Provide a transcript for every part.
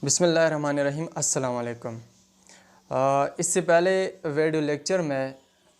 बिस्मिल्लाहिर्रहमानिर्रहीम अस्सलाम वालेकुम। इससे पहले वीडियो लेक्चर में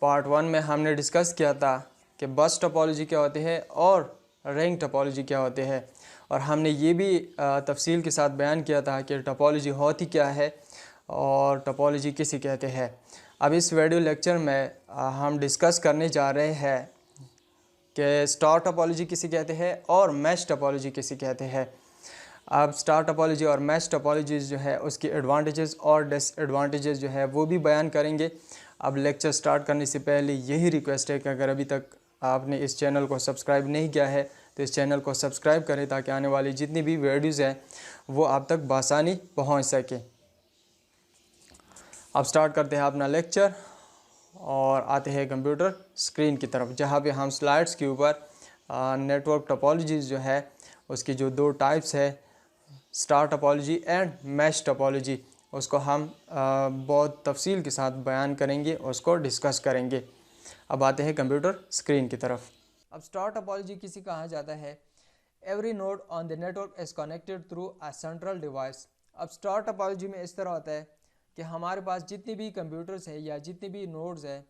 पार्ट 1 में हमने डिस्कस किया था कि बस टोपोलॉजी क्या होती है और रैंक टोपोलॉजी क्या होते हैं, और हमने ये भी तफसील के साथ बयान किया था कि टोपोलॉजी होती क्या है और टोपोलॉजी किसे कहते हैं। अब इस वीडियो लेक्चर में हम डिस्कस करने जा रहे हैं कि स्टार टोपोलॉजी किसे कहते हैं और मैश टोपोलॉजी किसे कहते हैं। अब स्टार टोपोलॉजी और मैश टोपोलॉजीज़ जो है उसके एडवांटेजेस और डिसएडवांटेजेस जो है वो भी बयान करेंगे। अब लेक्चर स्टार्ट करने से पहले यही रिक्वेस्ट है कि अगर अभी तक आपने इस चैनल को सब्सक्राइब नहीं किया है तो इस चैनल को सब्सक्राइब करें ताकि आने वाली जितनी भी वीडियोज़ हैं वो आप तक बआसानी पहुँच सके। अब स्टार्ट करते हैं अपना लेक्चर और आते हैं कंप्यूटर स्क्रीन की तरफ, जहाँ पे हम स्लाइड्स के ऊपर नेटवर्क टोपोलॉजीज़ जो है उसकी जो दो टाइप्स है, star topology and mesh topology, उसको हम बहुत तफसील के साथ बयान करेंगे और उसको डिस्कस करेंगे। अब आते हैं कंप्यूटर स्क्रीन की तरफ। अब स्टार टोपोलॉजी किसी कहा जाता है every node on the network is connected through a central device. अब स्टार टोपोलॉजी में इस तरह होता है कि हमारे पास जितने भी कंप्यूटर्स हैं या जितने भी नोड्स हैं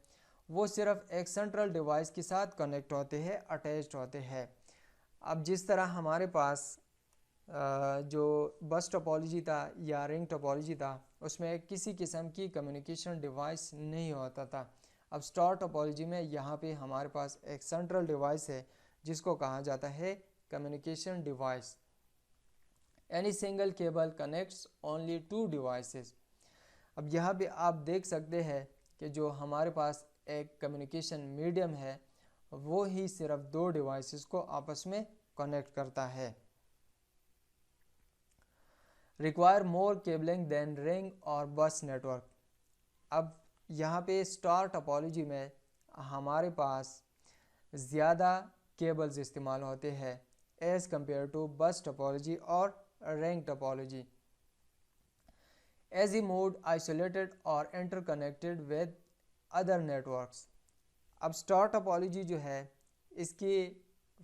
वो सिर्फ एक सेंट्रल डिवाइस के साथ कनेक्ट होते हैं, अटैच्ड होते हैं। अब जिस तरह हमारे पास जो बस टोपोलॉजी था या रिंग टोपोलॉजी था उसमें किसी किस्म की कम्युनिकेशन डिवाइस नहीं होता था। अब स्टार टोपोलॉजी में यहाँ पे हमारे पास एक सेंट्रल डिवाइस है जिसको कहा जाता है communication device. Any single cable connects only two devices. अब यहाँ पे आप देख सकते हैं कि जो हमारे पास एक कम्युनिकेशन मीडियम है वो ही सिर्फ दो डिवाइसेस को आपस में कनेक्ट करता है। Require more cabling than ring और बस नेटवर्क। अब यहाँ पे स्टार टोपोलॉजी में हमारे पास ज़्यादा केबल्स इस्तेमाल होते हैं as compare to bus topology और ring topology. As E mode isolated और इंटरकनेक्टेड विद अदर नेटवर्क्स। अब स्टार टोपोलॉजी जो है इसकी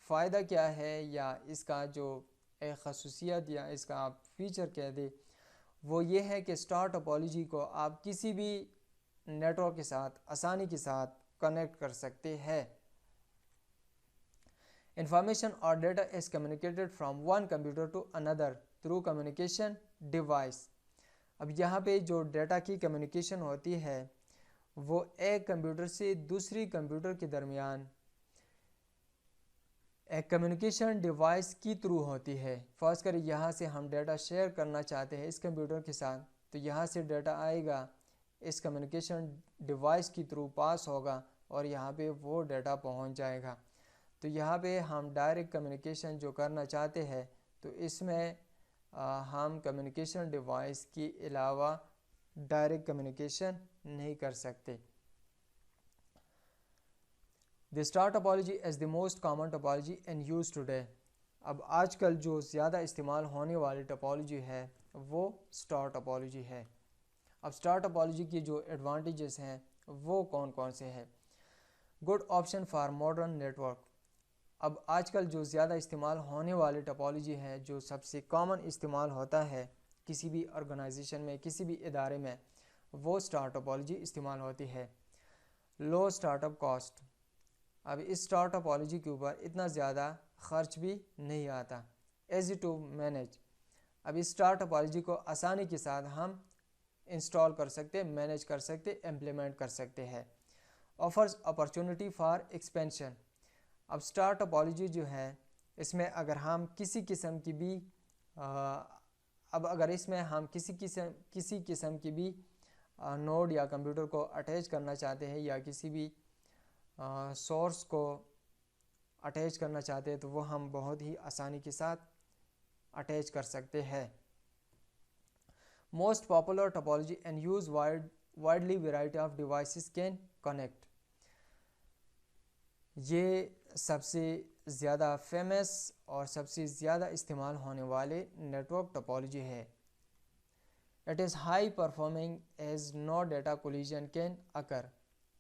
फ़ायदा क्या है या इसका जो एक खसूसियत या इसका आप फीचर कह दें वो ये है कि स्टार टोपोलॉजी को आप किसी भी नेटवर्क के साथ आसानी के साथ कनेक्ट कर सकते हैं। इंफॉर्मेशन और data is communicated from one computer to another through communication device. अब यहाँ पे जो डेटा की कम्युनिकेशन होती है वो एक कंप्यूटर से दूसरी कंप्यूटर के दरमियान एक कम्युनिकेशन डिवाइस की थ्रू होती है। फर्स्ट करें यहाँ से हम डेटा शेयर करना चाहते हैं इस कंप्यूटर के साथ, तो यहाँ से डेटा आएगा इस कम्युनिकेशन डिवाइस की थ्रू पास होगा और यहाँ पे वो डेटा पहुँच जाएगा। तो यहाँ पे हम डायरेक्ट कम्युनिकेशन जो करना चाहते हैं तो इसमें हम कम्युनिकेशन डिवाइस के अलावा डायरेक्ट कम्युनिकेशन नहीं कर सकते। The star topology is the most common topology in use today. अब आजकल जो ज़्यादा इस्तेमाल होने वाली टोपोलॉजी है वो स्टार टोपोलॉजी है। अब स्टार टोपोलॉजी की जो एडवांटेजेस हैं वो कौन कौन से हैं। Good option for modern network. अब आजकल जो ज़्यादा इस्तेमाल होने वाली टोपोलॉजी है, जो सबसे कॉमन इस्तेमाल होता है किसी भी ऑर्गेनाइजेशन में, किसी भी इदारे में, वो स्टार टोपोलॉजी इस्तेमाल होती है। लो स्टार्टअप कॉस्ट। अब इस स्टार टोपोलॉजी के ऊपर इतना ज़्यादा ख़र्च भी नहीं आता। Easy to manage. अब इस स्टार टोपोलॉजी को आसानी के साथ हम इंस्टॉल कर सकते, मैनेज कर सकते, इम्प्लीमेंट कर सकते हैं। Offers opportunity for expansion. अब स्टार टोपोलॉजी जो है इसमें अगर हम किसी किस्म की भी अगर इसमें हम किसी किस्म की भी नोड या कंप्यूटर को अटैच करना चाहते हैं या किसी भी सोर्स को अटैच करना चाहते हैं तो वो हम बहुत ही आसानी के साथ अटैच कर सकते हैं। Most popular topology and use widely variety of devices can connect. ये सबसे ज़्यादा फेमस और सबसे ज़्यादा इस्तेमाल होने वाले नेटवर्क टोपोलॉजी है। It is high performing as no data collision can occur.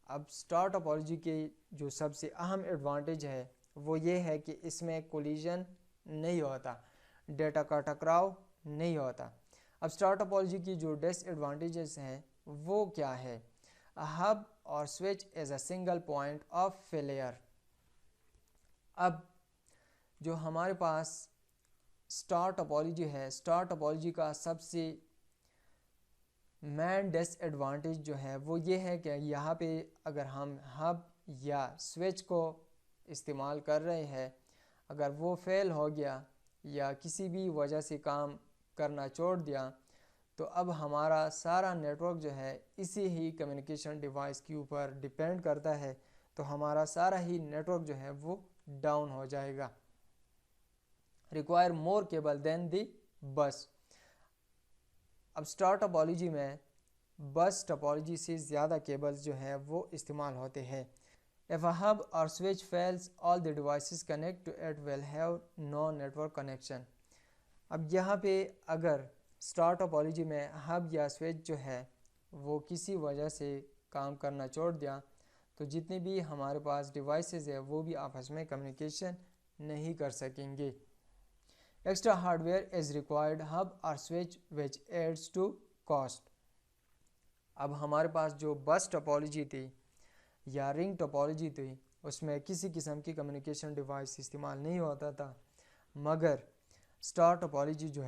अब स्टार टोपोलॉजी के जो सबसे अहम एडवांटेज है वो ये है कि इसमें कोलिजन नहीं होता, डेटा का टकराव नहीं होता। अब स्टार टोपोलॉजी की जो डिसएडवांटेजेस हैं वो क्या है? अ हब और switch is a single point of failure. अब जो हमारे पास स्टार टोपोलॉजी है, स्टार टोपोलॉजी का सबसे मेन डिसएडवांटेज जो है वो ये है कि यहाँ पे अगर हम हब या स्विच को इस्तेमाल कर रहे हैं, अगर वो फेल हो गया या किसी भी वजह से काम करना छोड़ दिया, तो अब हमारा सारा नेटवर्क जो है इसी ही कम्युनिकेशन डिवाइस के ऊपर डिपेंड करता है, तो हमारा सारा ही नेटवर्क जो है वो डाउन हो जाएगा। रिक्वायर मोर केबल देन दी बस। अब स्टार टोपोलॉजी में बस टोपोलॉजी से ज़्यादा केबल्स जो है वो इस्तेमाल होते हैं। If a hub or switch fails, all the devices connect to it will have no network connection। अब यहाँ पे अगर स्टार टोपोलॉजी में हब या स्विच जो है वो किसी वजह से काम करना छोड़ दिया, तो जितने भी हमारे पास डिवाइसेस है वो भी आपस में कम्युनिकेशन नहीं कर सकेंगे। Extra hardware is required hub और switch which adds to cost. अब हमारे पास जो बस टोपोलॉजी थी या रिंग टोपोलॉजी थी उसमें किसी किस्म की कम्युनिकेशन डिवाइस इस्तेमाल नहीं होता था, मगर स्टार टोपोलॉजी जो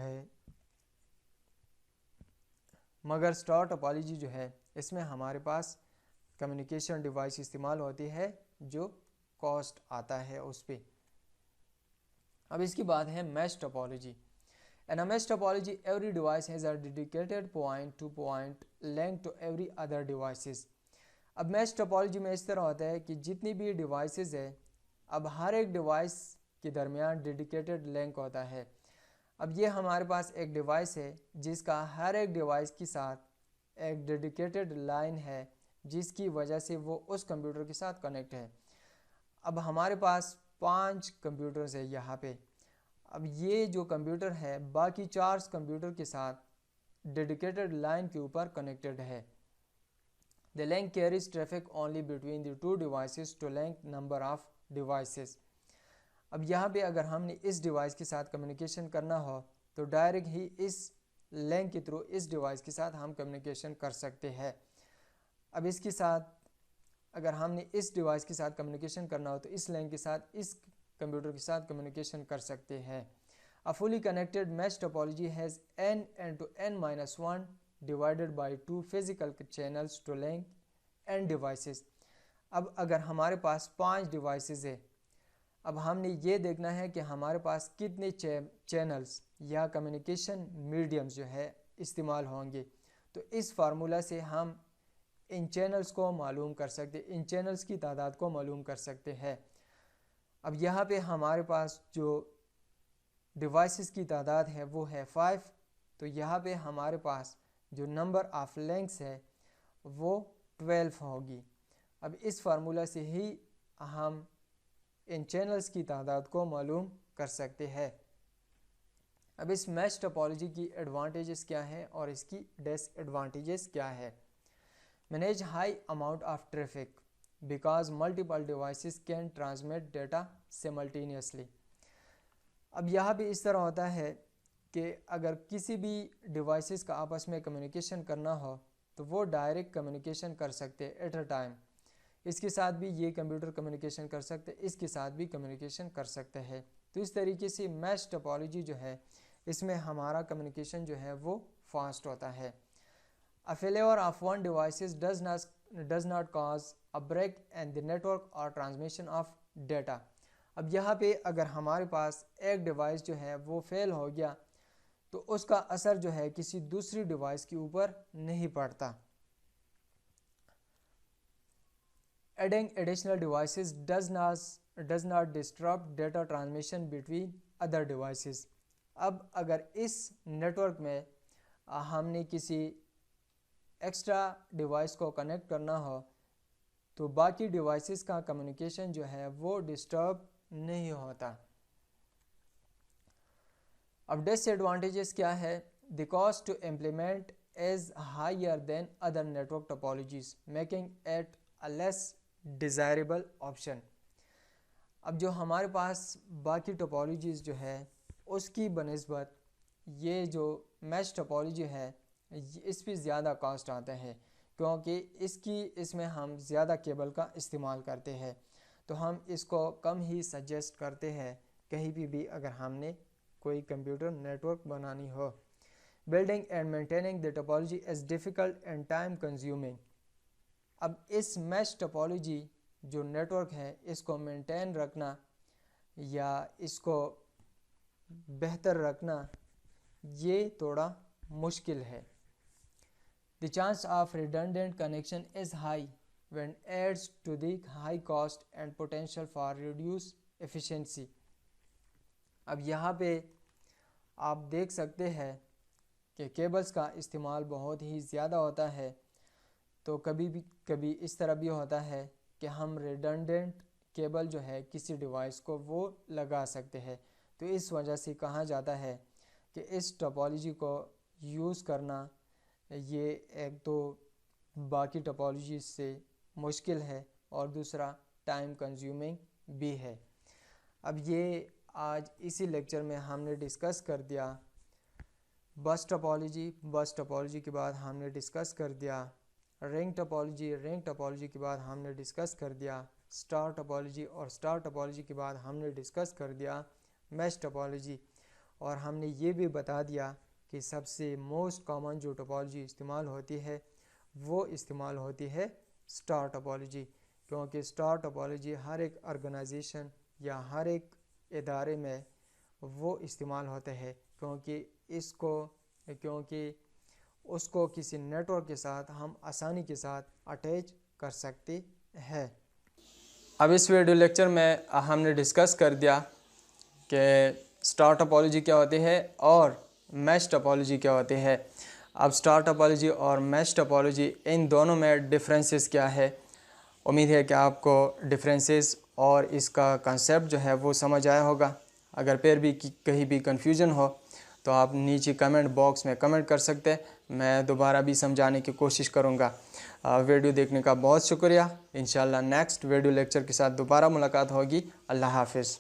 है इसमें हमारे पास कम्युनिकेशन डिवाइस इस्तेमाल होती है जो कॉस्ट आता है उस पर। अब इसकी बात है mesh topology. In a mesh topology, every device has a dedicated point-to-point link to every other devices। अब मैश टोपोलॉजी में इस तरह होता है कि जितनी भी डिवाइसेस है, अब हर एक डिवाइस के दरमियान डेडिकेटेड लिंक होता है। अब ये हमारे पास एक डिवाइस है जिसका हर एक डिवाइस के साथ एक डेडिकेटेड लाइन है जिसकी वजह से वो उस कंप्यूटर के साथ कनेक्ट है। अब हमारे पास 5 कंप्यूटर्स है यहाँ पे। अब ये जो कंप्यूटर है बाकी 4 कंप्यूटर के साथ डेडिकेटेड लाइन के ऊपर कनेक्टेड है। The link carries traffic only between the two devices to link number of devices। अब यहाँ पे अगर हमने इस डिवाइस के साथ कम्युनिकेशन करना हो तो डायरेक्ट ही इस लिंक के थ्रू इस डिवाइस के साथ हम कम्युनिकेशन कर सकते हैं। अब इसके साथ अगर हमने इस डिवाइस के साथ कम्युनिकेशन करना हो तो इस लिंक के साथ इस कंप्यूटर के साथ कम्युनिकेशन कर सकते हैं। A fully connected mesh topology has n to n-1 divided by 2 physical channels to link n devices. अब अगर हमारे पास 5 डिवाइसेस है, अब हमने ये देखना है कि हमारे पास कितने चैनल्स या कम्युनिकेशन मीडियम्स जो है इस्तेमाल होंगे, तो इस फार्मूला से हम इन चैनल्स को मालूम कर सकते, इन चैनल्स की तादाद को मालूम कर सकते हैं। अब यहाँ पे हमारे पास जो डिवाइसेस की तादाद है वो है 5, तो यहाँ पे हमारे पास जो नंबर ऑफ लिंक्स है वो 12 होगी। अब इस फार्मूला से ही हम इन चैनल्स की तादाद को मालूम कर सकते हैं। अब इस मैश टोपोलॉजी की एडवांटेजेस क्या है और इसकी डिसएडवांटेजेस क्या है? Manage high amount of traffic because multiple devices can transmit data simultaneously. अब यहाँ पे इस तरह होता है कि अगर किसी भी डिवाइसेस का आपस में कम्युनिकेशन करना हो तो वो डायरेक्ट कम्युनिकेशन कर सकते हैं एट अ टाइम। इसके साथ भी ये कंप्यूटर कम्युनिकेशन कर सकते हैं, इसके साथ भी कम्युनिकेशन कर सकते हैं। तो इस तरीके से मैश टोपोलॉजी जो है इसमें हमारा कम्युनिकेशन जो है वो फास्ट होता है। A failure of one device does not cause a break in the network or transmission of data। अब यहाँ पे अगर हमारे पास एक डिवाइस जो है वो फेल हो गया तो उसका असर जो है किसी दूसरी डिवाइस के ऊपर नहीं पड़ता। Adding additional devices does not disrupt data transmission between other devices। अब अगर इस नेटवर्क में हमने किसी एक्स्ट्रा डिवाइस को कनेक्ट करना हो तो बाकी डिवाइसेस का कम्युनिकेशन जो है वो डिस्टर्ब नहीं होता। अब डिसएडवांटेजेस क्या है? The cost to implement is higher than other network topologies making it a less desirable option. अब जो हमारे पास बाकी टोपोलॉजीज जो है उसकी बनिस्बत ये जो मैश टोपोलॉजी है इस पर ज़्यादा कॉस्ट आता है, क्योंकि इसमें हम ज़्यादा केबल का इस्तेमाल करते हैं, तो हम इसको कम ही सजेस्ट करते हैं कहीं भी अगर हमने कोई कंप्यूटर नेटवर्क बनानी हो। Building and maintaining the topology is difficult and time consuming. अब इस मैश टोपोलॉजी जो नेटवर्क है इसको मेंटेन रखना या इसको बेहतर रखना ये थोड़ा मुश्किल है। The chance of redundant connection is high when adds to the high cost and potential for reduced efficiency। अब यहाँ पे आप देख सकते हैं कि केबल्स का इस्तेमाल बहुत ही ज़्यादा होता है, तो कभी इस तरह भी होता है कि हम रिडंडेंट केबल जो है किसी डिवाइस को वो लगा सकते हैं। तो इस वजह से कहा जाता है कि इस टोपोलॉजी को यूज़ करना ये एक तो बाकी टोपोलॉजी से मुश्किल है और दूसरा टाइम कंज्यूमिंग भी है। अब ये आज इसी लेक्चर में हमने डिस्कस कर दिया बस टोपोलॉजी के बाद हमने डिस्कस कर दिया रिंग टोपोलॉजी के बाद हमने डिस्कस कर दिया स्टार टोपोलॉजी और स्टार टोपोलॉजी के बाद हमने डिस्कस कर दिया मैश टोपोलॉजी। और हमने ये भी बता दिया कि सबसे मोस्ट कॉमन जो टोपोलॉजी इस्तेमाल होती है वो इस्तेमाल होती है स्टार टोपोलॉजी, क्योंकि स्टार टोपोलॉजी हर एक ऑर्गेनाइजेशन या हर एक इदारे में वो इस्तेमाल होते हैं, क्योंकि उसको किसी नेटवर्क के साथ हम आसानी के साथ अटैच कर सकते हैं। अब इस वीडियो लेक्चर में हमने डिस्कस कर दिया कि स्टार टोपोलॉजी क्या होती है और मैश टोपोलॉजी क्या होती है। अब स्टार टोपोलॉजी और मैश टोपोलॉजी इन दोनों में डिफरेंसेस क्या है। उम्मीद है कि आपको डिफरेंसेस और इसका कंसेप्ट जो है वो समझ आया होगा। अगर फिर भी कहीं भी कंफ्यूजन हो तो आप नीचे कमेंट बॉक्स में कमेंट कर सकते हैं, मैं दोबारा भी समझाने की कोशिश करूँगा। वीडियो देखने का बहुत शुक्रिया। इंशाल्लाह नेक्स्ट वीडियो लेक्चर के साथ दोबारा मुलाकात होगी। अल्लाह हाफिज़।